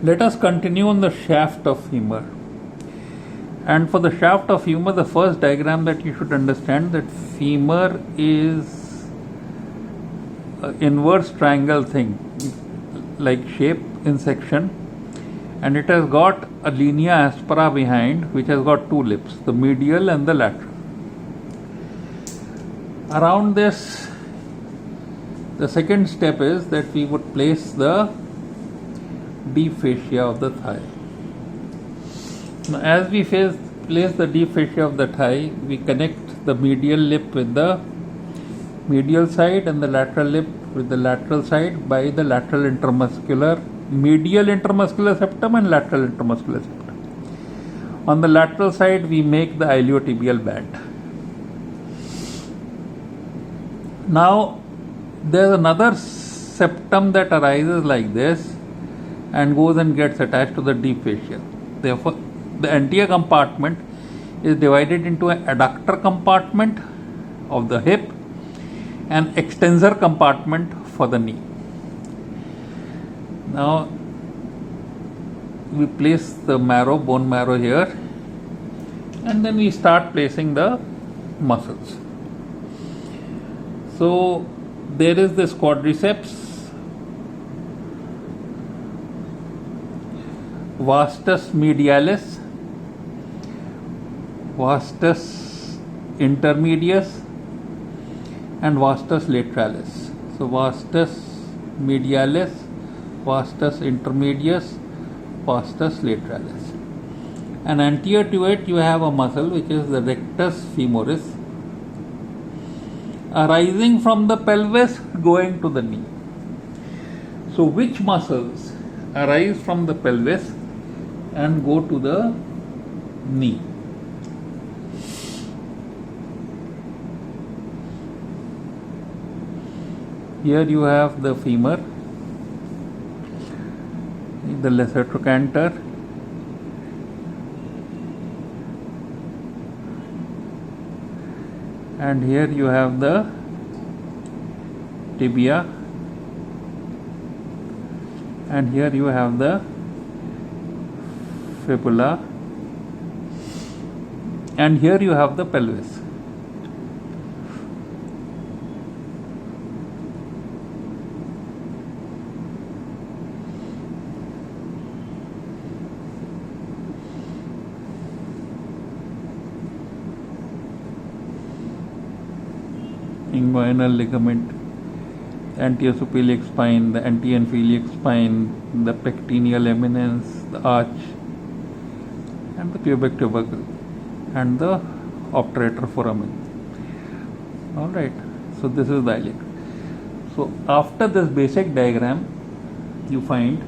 Let us continue on the shaft of femur. And for the shaft of femur, the first diagram that you should understand that femur is an inverse triangle thing, like shape in section, and it has got a linea aspera behind, which has got two lips, the medial and the lateral. Around this, the second step is that we would place the deep fascia of the thigh. Now, as we place the deep fascia of the thigh, we connect the medial lip with the medial side and the lateral lip with the lateral side by the lateral intermuscular, medial intermuscular septum and lateral intermuscular septum. On the lateral side, we make the iliotibial band. Now, there is another septum that arises like this and goes and gets attached to the deep fascia. Therefore, the anterior compartment is divided into an adductor compartment of the hip and extensor compartment for the knee. Now, we place the marrow, bone marrow here, and then we start placing the muscles. So, there is this quadriceps, vastus medialis, vastus intermedius, and vastus lateralis. So, vastus medialis, vastus intermedius, vastus lateralis. And anterior to it, you have a muscle which is the rectus femoris, arising from the pelvis going to the knee. So, which muscles arise from the pelvis and go to the knee? Here you have the femur, the lesser trochanter, and here you have the tibia, and here you have the fibula, and here you have the pelvis. Inguinal ligament, anterior-supiliac spine, the anti-iliac spine, the pectineal eminence, the arch, and the pubic tubercle, and the obturator foramen. Alright, so this is the iliac. So, after this basic diagram, you find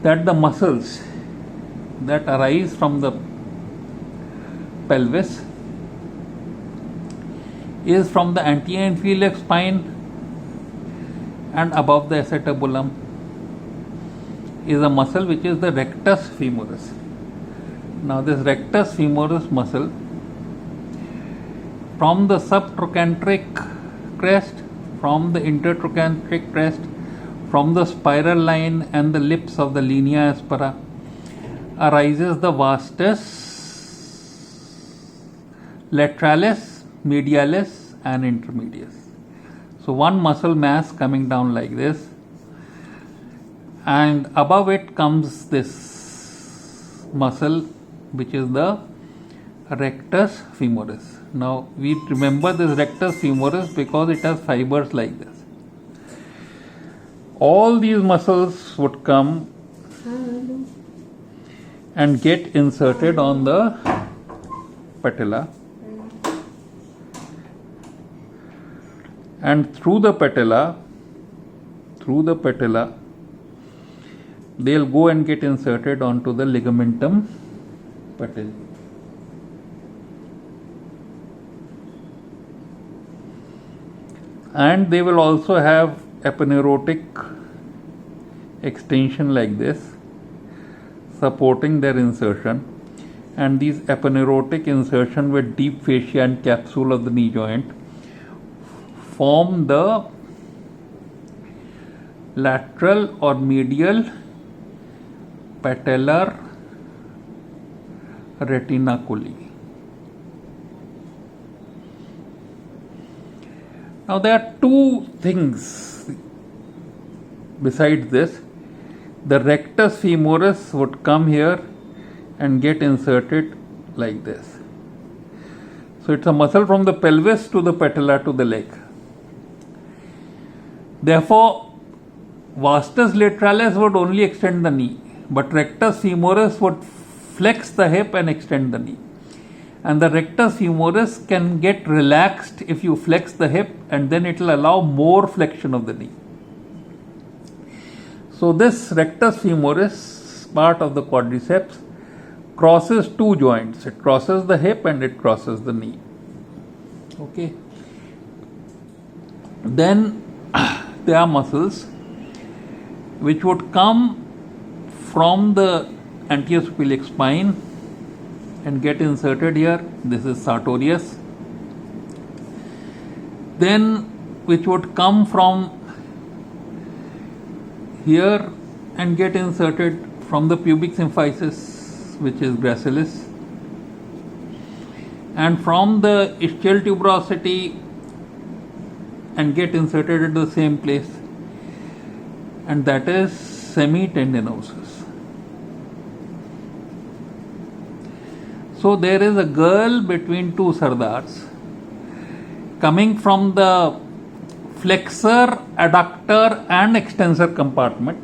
that the muscles that arise from the pelvis is from the anterior-inferior spine and above the acetabulum is a muscle which is the rectus femoris. Now, this rectus femoris muscle from the subtrochanteric crest, from the intertrochanteric crest, from the spiral line and the lips of the linea aspera arises the vastus lateralis, medialis, and intermedius. So, one muscle mass coming down like this, and above it comes this muscle which is the rectus femoris. Now, we remember this rectus femoris because it has fibers like this. All these muscles would come and get inserted on the patella, and through the patella, they'll go and get inserted onto the ligamentum patellae. And they will also have aponeurotic extension like this, supporting their insertion, and these aponeurotic insertion with deep fascia and capsule of the knee joint form the lateral or medial patellar retinaculi. Now there are two things besides this. The rectus femoris would come here and get inserted like this. So it's a muscle from the pelvis to the patella to the leg. Therefore, vastus lateralis would only extend the knee, but rectus femoris would flex the hip and extend the knee. And the rectus femoris can get relaxed if you flex the hip, and then it will allow more flexion of the knee. So this rectus femoris part of the quadriceps crosses two joints. It crosses the hip and it crosses the knee. Okay. Then there are muscles which would come from the anterior sphenic spine and get inserted here. This is sartorius. Then which would come from here and get inserted from the pubic symphysis, which is gracilis, and from the ischial tuberosity and get inserted at the same place, and that is semitendinosus. So there is a girl between two sardars coming from the flexor, adductor and extensor compartment,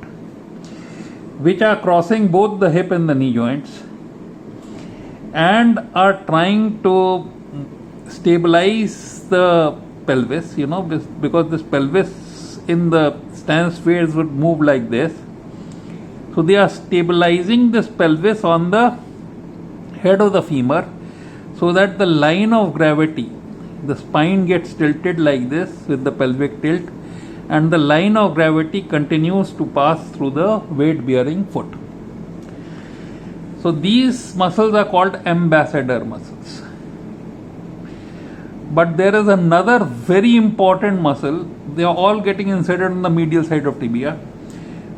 which are crossing both the hip and the knee joints and are trying to stabilize the pelvis, because this pelvis in the stance phase would move like this. So they are stabilizing this pelvis on the head of the femur so that the line of gravity, the spine gets tilted like this with the pelvic tilt, and the line of gravity continues to pass through the weight bearing foot. So these muscles are called ambassador muscles. But there is another very important muscle, they are all getting inserted on the medial side of tibia,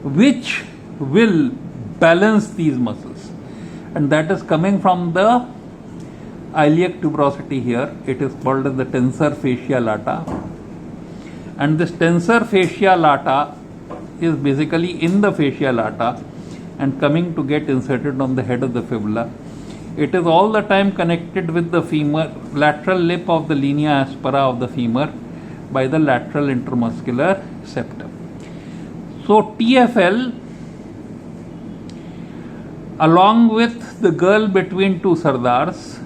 which will balance these muscles, and that is coming from the iliac tuberosity here. It is called as the tensor fascia lata, and this tensor fascia lata is basically in the fascia lata and coming to get inserted on the head of the fibula. It is all the time connected with the femur, lateral lip of the linea aspera of the femur by the lateral intermuscular septum. So TFL, along with the girl between two sardars,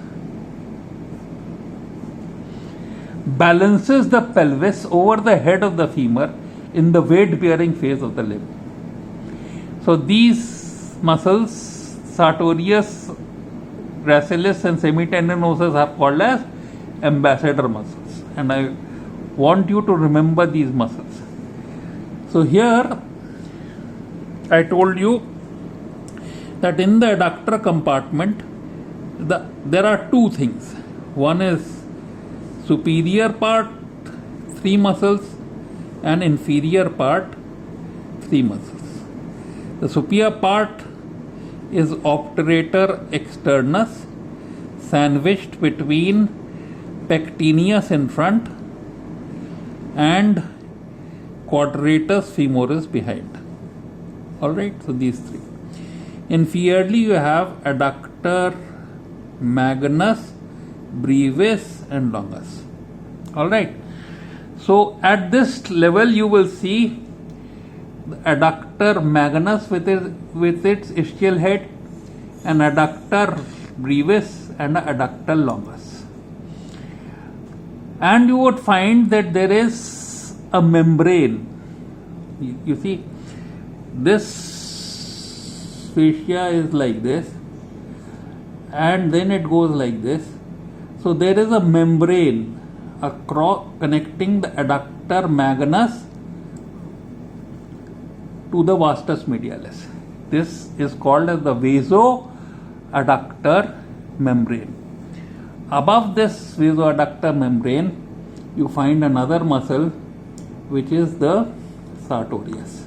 balances the pelvis over the head of the femur in the weight bearing phase of the limb. So these muscles, sartorius, gracilis and semitendinosus, are called as ambassador muscles, and I want you to remember these muscles. So here I told you that in the adductor compartment there are two things. One is superior part, 3 muscles, and inferior part, 3 muscles. The superior part is obturator externus, sandwiched between pectineus in front and quadratus femoris behind. Alright, so these 3. Inferiorly you have adductor magnus, brevis and longus. Alright, so at this level you will see the adductor magnus with its ischial head, an adductor brevis and an adductor longus. And you would find that there is a membrane. You see, this fascia is like this, and then it goes like this. So there is a membrane connecting the adductor magnus to the vastus medialis. This is called as the vasoadductor membrane. Above this vasoadductor membrane, you find another muscle, which is the sartorius.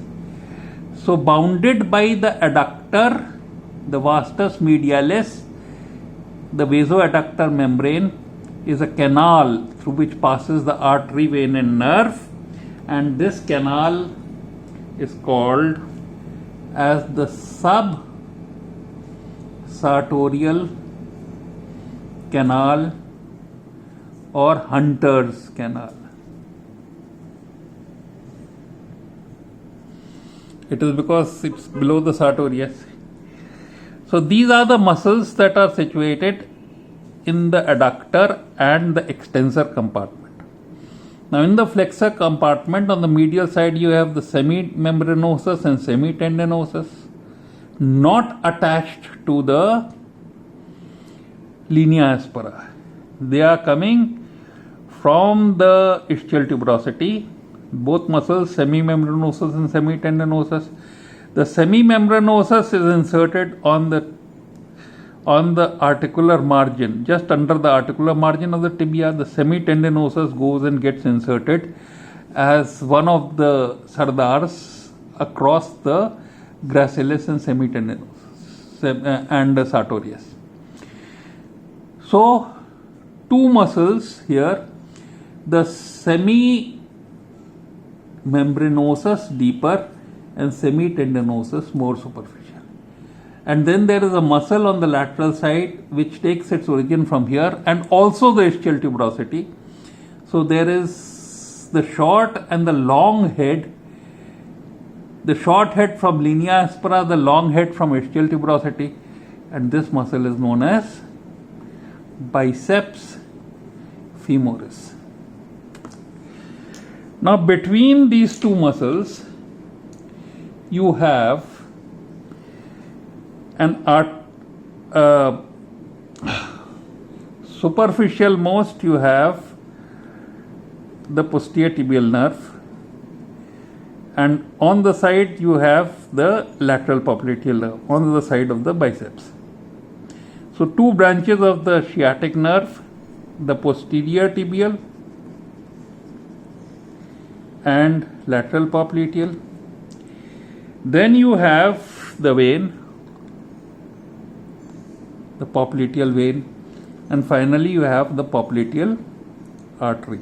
So bounded by the adductor The vastus medialis, the vasoadductor membrane, is a canal through which passes the artery, vein and nerve, and this canal is called as the subsartorial canal or Hunter's canal. It is because it's below the sartorius. So these are the muscles that are situated in the adductor and the extensor compartment. Now in the flexor compartment on the medial side you have the semimembranosus and semitendinosus, not attached to the linea aspera. They are coming from the ischial tuberosity, both muscles, semimembranosus and semitendinosus. The semimembranosus is inserted on the articular margin, just under the articular margin of the tibia. The semitendinosus goes and gets inserted as one of the sardars across the gracilis and semitendinosus and the sartorius. So, two muscles here, the semimembranosus deeper and semitendinosus more superficial. And then there is a muscle on the lateral side which takes its origin from here and also the ischial tuberosity. So there is the short and the long head. The short head from linea aspera, the long head from ischial tuberosity, and this muscle is known as biceps femoris. Now between these two muscles you have an superficial most you have the posterior tibial nerve, and on the side you have the lateral popliteal nerve on the side of the biceps. So two branches of the sciatic nerve, the posterior tibial and lateral popliteal. Then you have the vein, the popliteal vein, and finally you have the popliteal artery.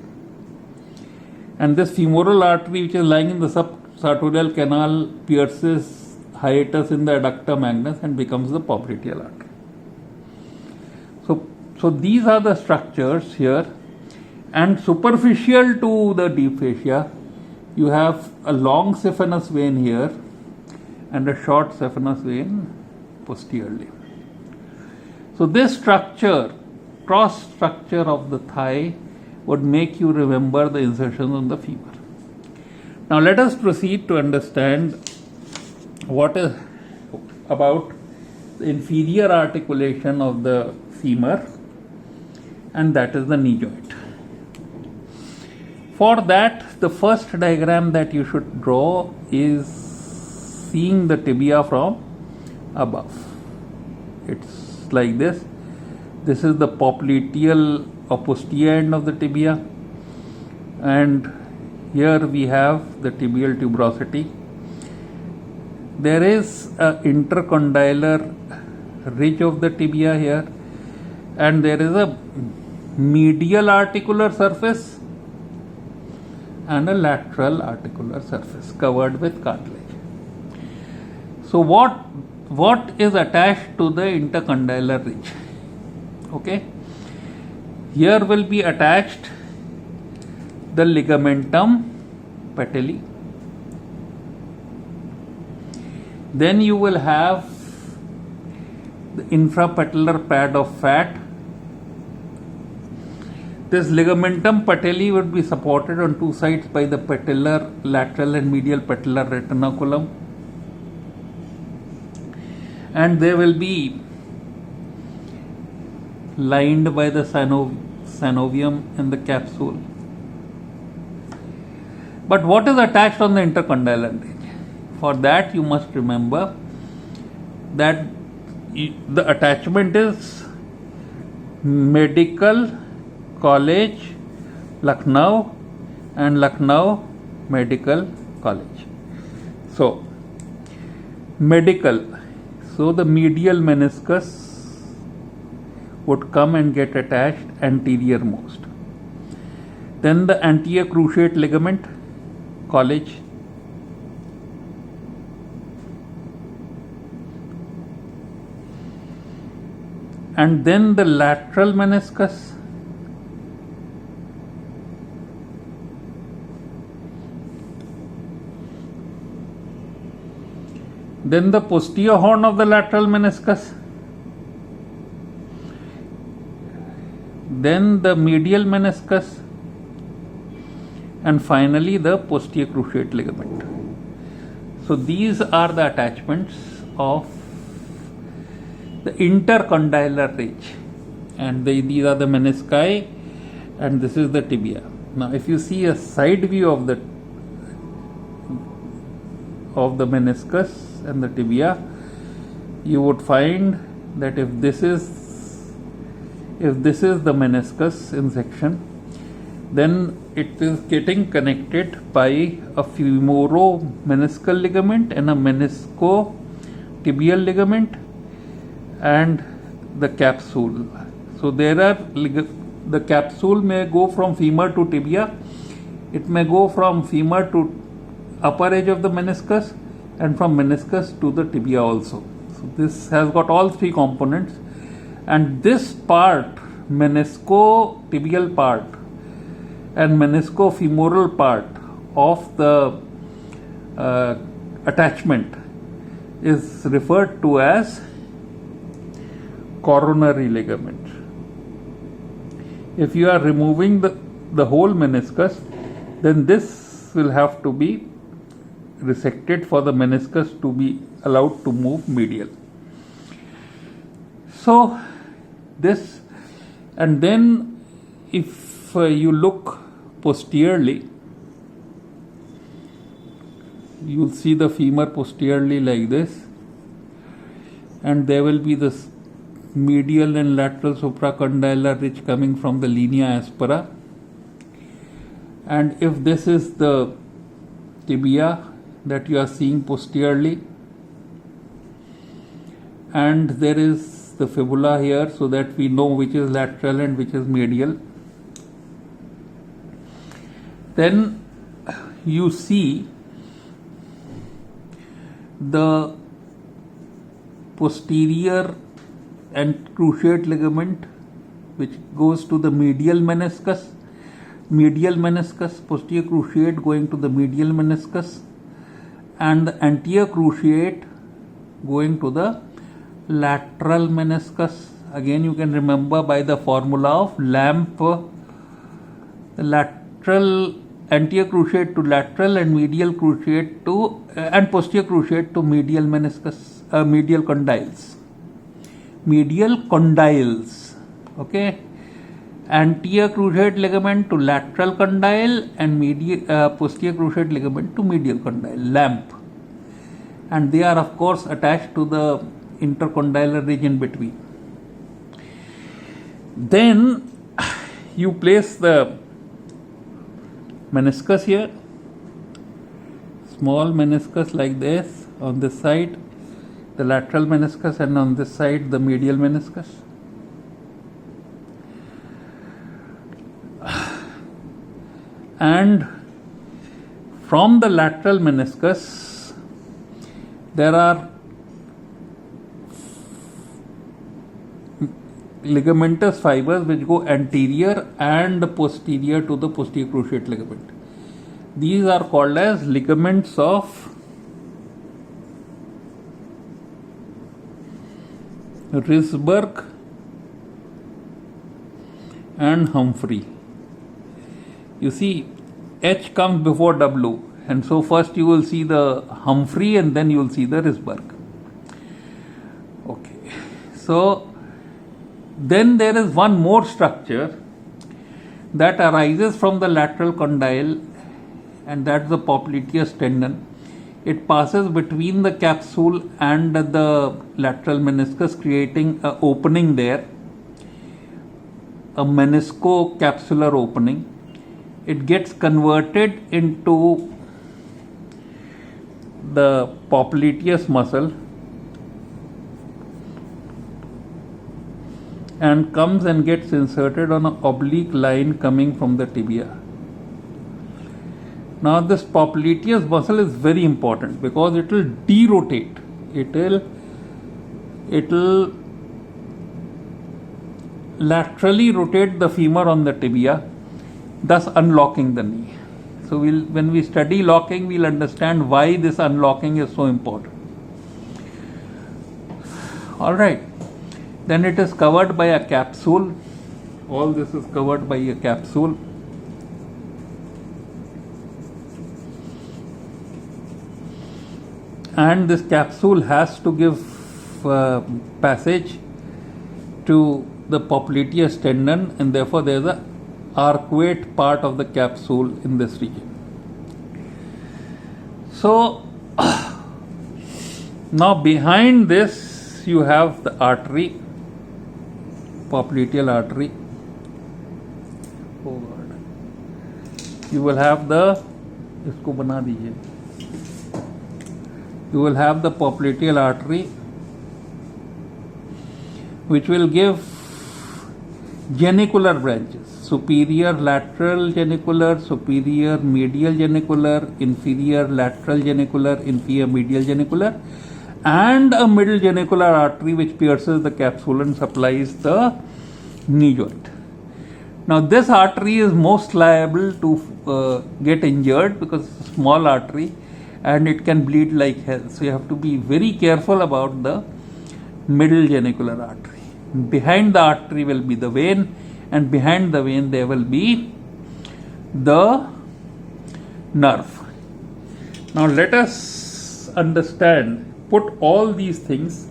And this femoral artery, which is lying in the subsartorial canal, pierces hiatus in the adductor magnus and becomes the popliteal artery. So these are the structures here, and superficial to the deep fascia you have a long saphenous vein here and a short saphenous vein posteriorly. So this structure, cross structure of the thigh, would make you remember the insertions on the femur. Now let us proceed to understand what is about the inferior articulation of the femur, and that is the knee joint. For that, the first diagram that you should draw is seeing the tibia from above. It's like this. This is the popliteal or posterior end of the tibia, and here we have the tibial tuberosity. There is an intercondylar ridge of the tibia here, and there is a medial articular surface and a lateral articular surface covered with cartilage. So what is attached to the intercondylar ridge? Okay, here will be attached the ligamentum patelli. Then you will have the infrapatellar pad of fat. This ligamentum patelli would be supported on two sides by the patellar lateral and medial patellar retinaculum, and they will be lined by the synovium and the capsule. But what is attached on the intercondylar ridge? For that you must remember that the attachment is Medical College Lucknow and Lucknow Medical College. So medical, So the medial meniscus would come and get attached anterior most. Then the anterior cruciate ligament, college. And then the lateral meniscus. Then the posterior horn of the lateral meniscus. Then the medial meniscus. And finally the posterior cruciate ligament. So these are the attachments of the intercondylar ridge, and these are the menisci, and this is the tibia. Now if you see a side view of the meniscus and the tibia, you would find that if this is the meniscus in section, then it is getting connected by a femoromeniscal ligament and a meniscotibial ligament and the capsule. So there are the capsule may go from femur to tibia, it may go from femur to upper edge of the meniscus, and from meniscus to the tibia also. So this has got all three components, and this part, meniscotibial part and meniscofemoral part of the attachment is referred to as coronary ligament. If you are removing the whole meniscus, then this will have to be resected for the meniscus to be allowed to move medial. So this, and then if you look posteriorly, you'll see the femur posteriorly like this, and there will be this medial and lateral supracondylar ridge coming from the linea aspera. And if this is the tibia that you are seeing posteriorly, and there is the fibula here, so that we know which is lateral and which is medial, then you see the posterior and cruciate ligament which goes to the medial meniscus, posterior cruciate going to the medial meniscus, and the anterior cruciate going to the lateral meniscus. Again, you can remember by the formula of Lamp, the lateral anterior cruciate to lateral and medial cruciate to and posterior cruciate to medial meniscus, medial condyles. Medial condyles, okay. Anterior cruciate ligament to lateral condyle and posterior cruciate ligament to medial condyle, Lamp, and they are of course attached to the intercondylar ridge in between. Then you place the meniscus here, small meniscus like this on this side, the lateral meniscus, and on this side the medial meniscus. And from the lateral meniscus there are ligamentous fibers which go anterior and posterior to the posterior cruciate ligament. These are called as ligaments of Risberg and Humphrey. You see, H comes before W, and so first you will see the Humphrey and then you will see the Risberg. Okay, so then there is one more structure that arises from the lateral condyle, and that's the popliteus tendon. It passes between the capsule and the lateral meniscus, creating an opening there, a meniscocapsular opening. It gets converted into the popliteus muscle, and comes and gets inserted on an oblique line coming from the tibia. Now this popliteus muscle is very important because it will derotate. It will laterally rotate the femur on the tibia, thus unlocking the knee. So when we study locking, we'll understand why this unlocking is so important. Alright, then it is covered by a capsule. All this is covered by a capsule. And this capsule has to give passage to the popliteus tendon, and therefore there is a arcuate part of the capsule in this region. So now behind this you have the artery, popliteal artery. Oh God. You will have the, isko bana dijiye. You will have the popliteal artery, which will give genicular branches: superior lateral genicular, superior medial genicular, inferior lateral genicular, inferior medial genicular, and a middle genicular artery which pierces the capsule and supplies the knee joint. Now this artery is most liable to get injured because it's a small artery and it can bleed like hell. So you have to be very careful about the middle genicular artery. Behind the artery will be the vein, and behind the vein there will be the nerve. Now let us understand, put all these things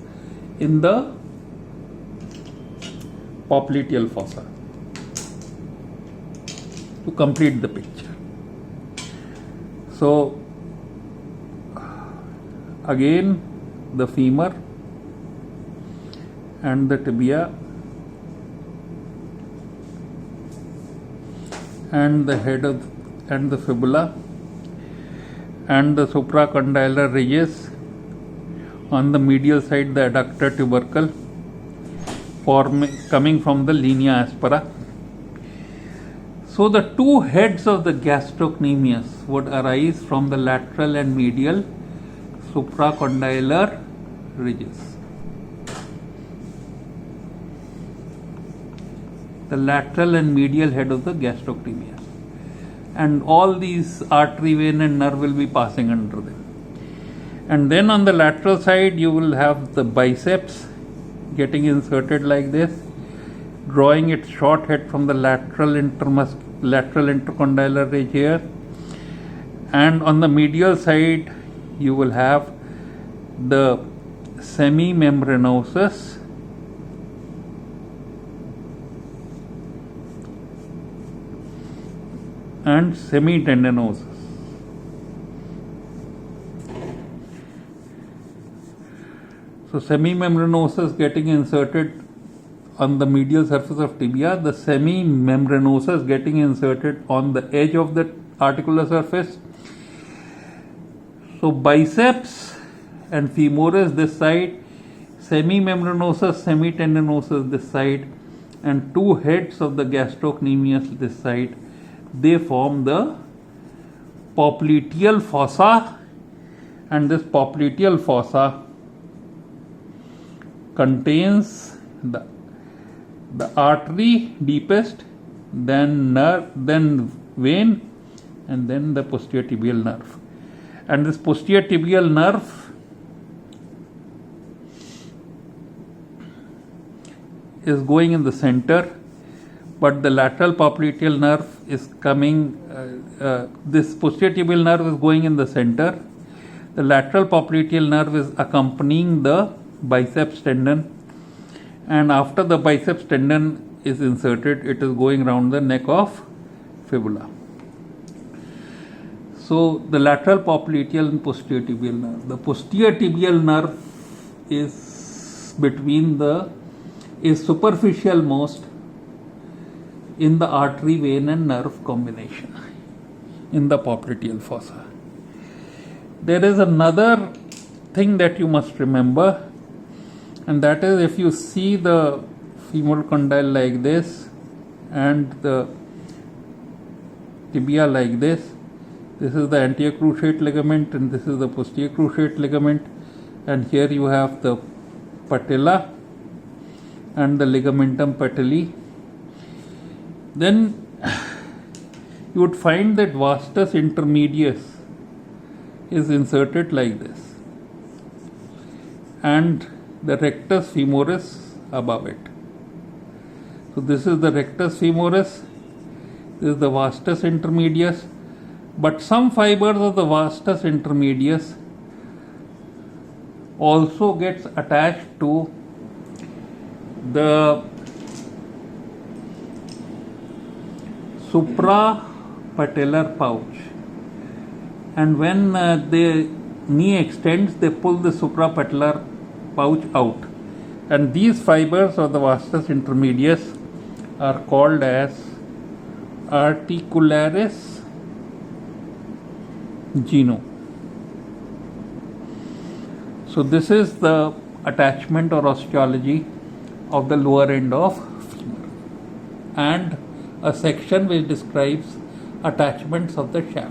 in the popliteal fossa to complete the picture. So again, the femur and the tibia and the head of and the fibula and the supracondylar ridges, on the medial side the adductor tubercle coming from the linea aspera. So the two heads of the gastrocnemius would arise from the lateral and medial supracondylar ridges. The lateral and medial head of the gastrocnemius, and all these artery, vein and nerve will be passing under them. And then on the lateral side you will have the biceps getting inserted like this, drawing its short head from the lateral intercondylar ridge here, and on the medial side you will have the semimembranosus and semitendinosus. So semimembranosus getting inserted on the medial surface of tibia, the semimembranosus getting inserted on the edge of the articular surface. So biceps and femoris this side, semimembranosus, semitendinosus this side, and two heads of the gastrocnemius this side, they form the popliteal fossa, and this popliteal fossa contains the artery deepest, then nerve, then vein, and then the posterior tibial nerve. And this posterior tibial nerve is going in the center, but the lateral popliteal nerve is coming, this posterior tibial nerve is going in the center. The lateral popliteal nerve is accompanying the biceps tendon, and after the biceps tendon is inserted, it is going around the neck of fibula. So the lateral popliteal and posterior tibial nerve. The posterior tibial nerve is superficial most in the artery, vein and nerve combination in the popliteal fossa. There is another thing that you must remember, and that is, if you see the femoral condyle like this and the tibia like this. This is the anterior cruciate ligament and this is the posterior cruciate ligament, and here you have the patella and the ligamentum patelli. Then you would find that vastus intermedius is inserted like this and the rectus femoris above it. So this is the rectus femoris, this is the vastus intermedius, but some fibers of the vastus intermedius also gets attached to the suprapatellar pouch, and when the knee extends, they pull the suprapatellar pouch out, and these fibers of the vastus intermedius are called as articularis genu. So this is the attachment or osteology of the lower end of femur, and a section which describes attachments of the shaft.